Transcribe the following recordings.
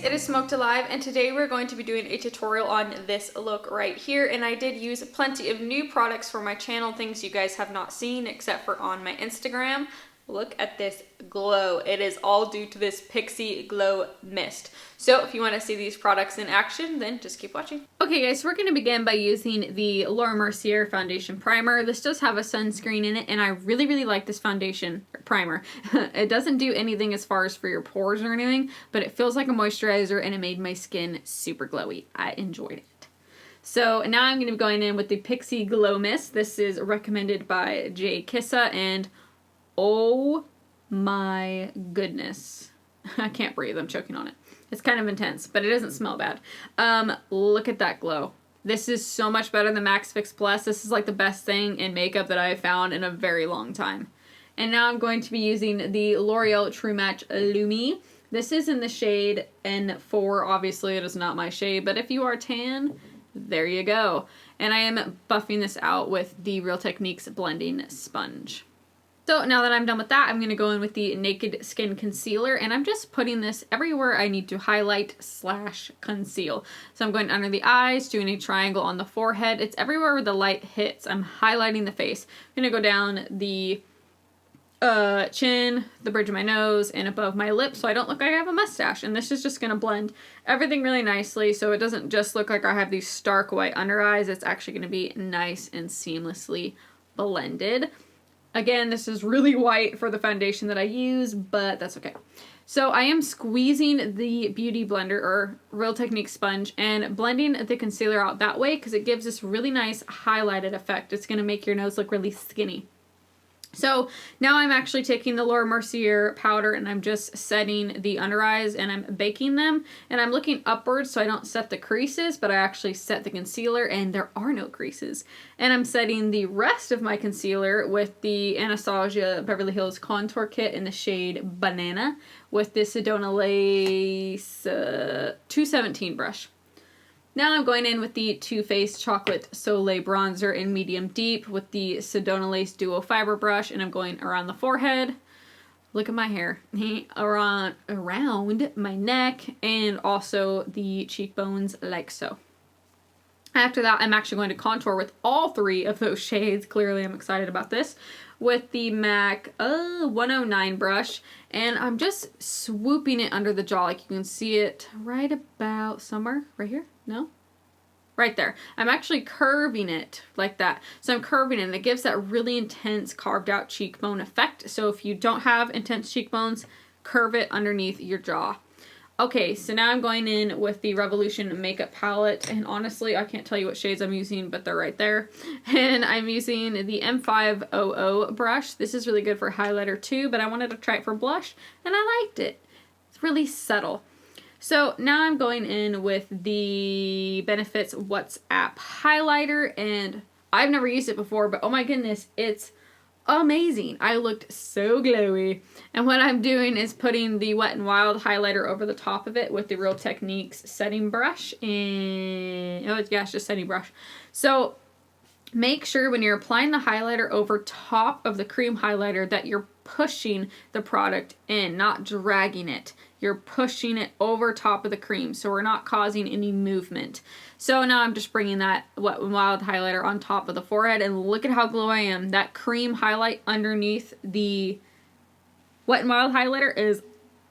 it is SmokedAlive, and today we're going to be doing a tutorial on this look right here. And I did use plenty of new products for my channel, things you guys have not seen except for on my Instagram. Look at this glow. It is all due to this Pixie Glow Mist. So if you want to see these products in action, then just keep watching. Okay guys, so we're going to begin by using the Laura Mercier Foundation Primer. This does have a sunscreen in it, and I really like this foundation primer. It doesn't do anything as far as for your pores or anything, but it feels like a moisturizer and it made my skin super glowy. I enjoyed it. So now I'm going to be going in with the Pixie Glow Mist. This is recommended by Jay Kissa, and oh my goodness. I can't breathe, I'm choking on it. It's kind of intense, but it doesn't smell bad. Look at that glow. This is so much better than Max Fix Plus. This is like the best thing in makeup that I have found in a very long time. And now I'm going to be using the L'Oreal True Match Lumi. This is in the shade N4. Obviously it is not my shade, but if you are tan, there you go. And I am buffing this out with the Real Techniques blending sponge. So now that I'm done with that, I'm going to go in with the Naked Skin Concealer, and I'm just putting this everywhere I need to highlight / conceal. So I'm going under the eyes, doing a triangle on the forehead. It's everywhere where the light hits. I'm highlighting the face. I'm going to go down the chin, the bridge of my nose, and above my lips so I don't look like I have a mustache. And this is just going to blend everything really nicely so it doesn't just look like I have these stark white under eyes. It's actually going to be nice and seamlessly blended. Again, this is really white for the foundation that I use, but that's okay. So I am squeezing the Beauty Blender or Real Techniques sponge and blending the concealer out that way because it gives this really nice highlighted effect. It's going to make your nose look really skinny. So now I'm actually taking the Laura Mercier powder and I'm just setting the under eyes and I'm baking them. And I'm looking upwards so I don't set the creases, but I actually set the concealer and there are no creases. And I'm setting the rest of my concealer with the Anastasia Beverly Hills Contour Kit in the shade Banana with this Sedona Lace 217 brush. Now I'm going in with the Too Faced Chocolate Soleil Bronzer in Medium Deep with the Sedona Lace Duo Fiber Brush, and I'm going around the forehead. Look at my hair. around my neck and also the cheekbones like so. After that, I'm actually going to contour with all three of those shades. Clearly, I'm excited about this. With the MAC 109 brush, and I'm just swooping it under the jaw. Like you can see it right about somewhere. Right here? No? Right there. I'm actually curving it like that. So I'm curving it, and it gives that really intense carved out cheekbone effect. So if you don't have intense cheekbones, curve it underneath your jaw. Okay, so now I'm going in with the Revolution Makeup Palette, and honestly, I can't tell you what shades I'm using, but they're right there. And I'm using the M500 brush. This is really good for highlighter too, but I wanted to try it for blush, and I liked it. It's really subtle. So now I'm going in with the Benefits WhatsApp highlighter, and I've never used it before, but oh my goodness, it's amazing. I looked so glowy. And what I'm doing is putting the Wet n Wild highlighter over the top of it with the Real Techniques setting brush. And oh yeah, it's just setting brush. So make sure when you're applying the highlighter over top of the cream highlighter that you're pushing the product in, not dragging it. You're pushing it over top of the cream, so we're not causing any movement. So now I'm just bringing that Wet n Wild highlighter on top of the forehead, and look at how glow I am. That cream highlight underneath the Wet n Wild highlighter is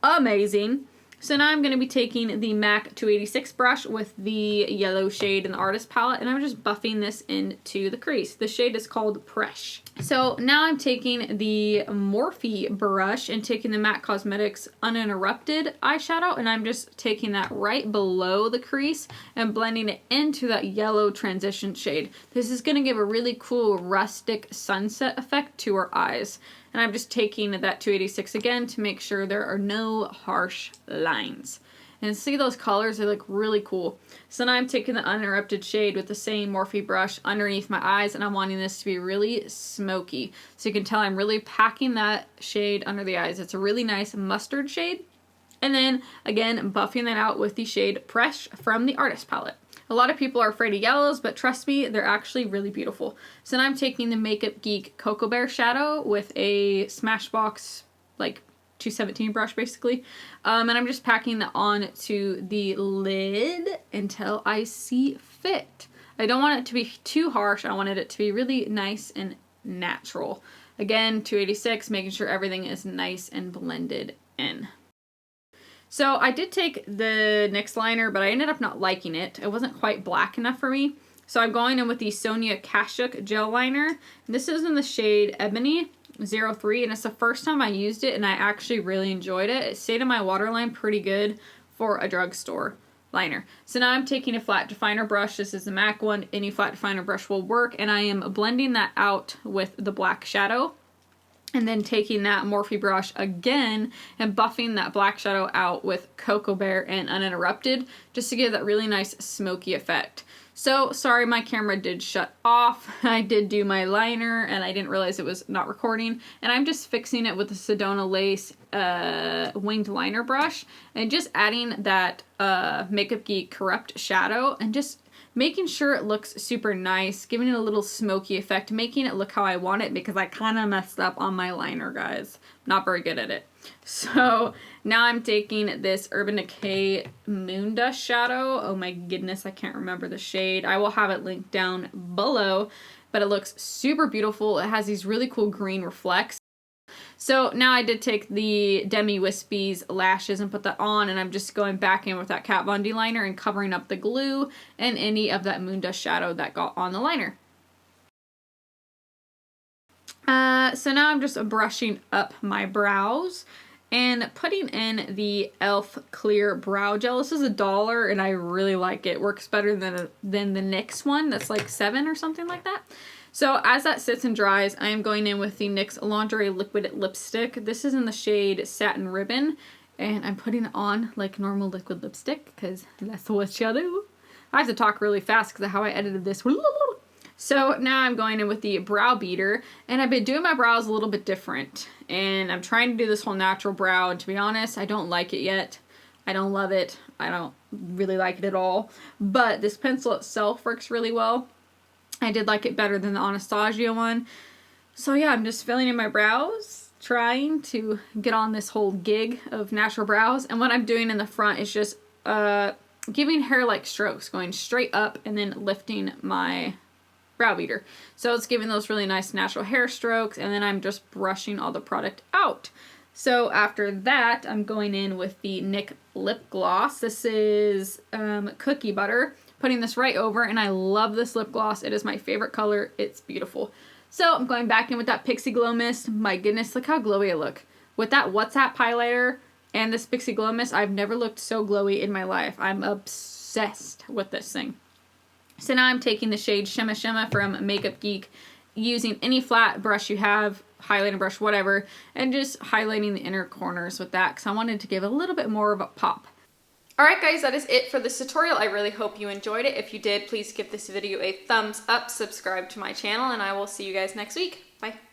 amazing. So now I'm going to be taking the MAC 286 brush with the yellow shade in the Artist Palette, and I'm just buffing this into the crease. The shade is called Presh. So now I'm taking the Morphe brush and taking the MAC Cosmetics Uninterrupted eyeshadow, and I'm just taking that right below the crease and blending it into that yellow transition shade. This is going to give a really cool rustic sunset effect to our eyes. And I'm just taking that 286 again to make sure there are no harsh lines. And see those colors, they look really cool. So now I'm taking the Uninterrupted shade with the same Morphe brush underneath my eyes, and I'm wanting this to be really smoky. So you can tell I'm really packing that shade under the eyes. It's a really nice mustard shade. And then again, buffing that out with the shade Presh from the Artist Palette. A lot of people are afraid of yellows, but trust me, they're actually really beautiful. So now I'm taking the Makeup Geek Cocoa Bear shadow with a Smashbox like 217 brush basically. And I'm just packing that on to the lid until I see fit. I don't want it to be too harsh. I wanted it to be really nice and natural. Again, 286, making sure everything is nice and blended in. So I did take the NYX liner, but I ended up not liking it. It wasn't quite black enough for me. So I'm going in with the Sonia Kashuk gel liner. This is in the shade Ebony 03, and it's the first time I used it, and I actually really enjoyed it. It stayed in my waterline pretty good for a drugstore liner. So now I'm taking a flat definer brush. This is the MAC one. Any flat definer brush will work, and I am blending that out with the black shadow. And then taking that Morphe brush again and buffing that black shadow out with Cocoa Bear and Uninterrupted just to give that really nice smoky effect. So sorry, my camera did shut off. I did do my liner and I didn't realize it was not recording. And I'm just fixing it with the Sedona Lace winged liner brush and just adding that Makeup Geek Corrupt shadow and just making sure it looks super nice, giving it a little smoky effect, making it look how I want it because I kind of messed up on my liner, guys. Not very good at it. So now I'm taking this Urban Decay Moon Dust shadow. Oh my goodness, I can't remember the shade. I will have it linked down below, but it looks super beautiful. It has these really cool green reflects. So now I did take the Demi Wispies lashes and put that on, and I'm just going back in with that Kat Von D liner and covering up the glue and any of that Moon Dust shadow that got on the liner. So now I'm just brushing up my brows and putting in the e.l.f. Clear Brow Gel. This is $1 and I really like it. It works better than the NYX one that's like $7 or something like that. So as that sits and dries, I am going in with the NYX Lingerie Liquid Lipstick. This is in the shade Satin Ribbon, and I'm putting it on like normal liquid lipstick because that's what you do. I have to talk really fast because of how I edited this. So now I'm going in with the brow beater, and I've been doing my brows a little bit different, and I'm trying to do this whole natural brow, and to be honest, I don't like it yet. I don't love it. I don't really like it at all, but this pencil itself works really well. I did like it better than the Anastasia one. So yeah, I'm just filling in my brows, trying to get on this whole gig of natural brows. And what I'm doing in the front is just giving hair-like strokes, going straight up and then lifting my brow beater. So it's giving those really nice natural hair strokes, and then I'm just brushing all the product out. So after that, I'm going in with the NYX Lip Gloss. This is Cookie Butter. Putting this right over, and I love this lip gloss. It is my favorite color. It's beautiful. So I'm going back in with that Pixie Glow Mist. My goodness, look how glowy I look. With that WhatsApp highlighter and this Pixie Glow Mist, I've never looked so glowy in my life. I'm obsessed with this thing. So now I'm taking the shade Shimma Shimma from Makeup Geek, using any flat brush you have, highlighting brush, whatever, and just highlighting the inner corners with that because I wanted to give a little bit more of a pop. Alright guys, that is it for this tutorial. I really hope you enjoyed it. If you did, please give this video a thumbs up, subscribe to my channel, and I will see you guys next week. Bye.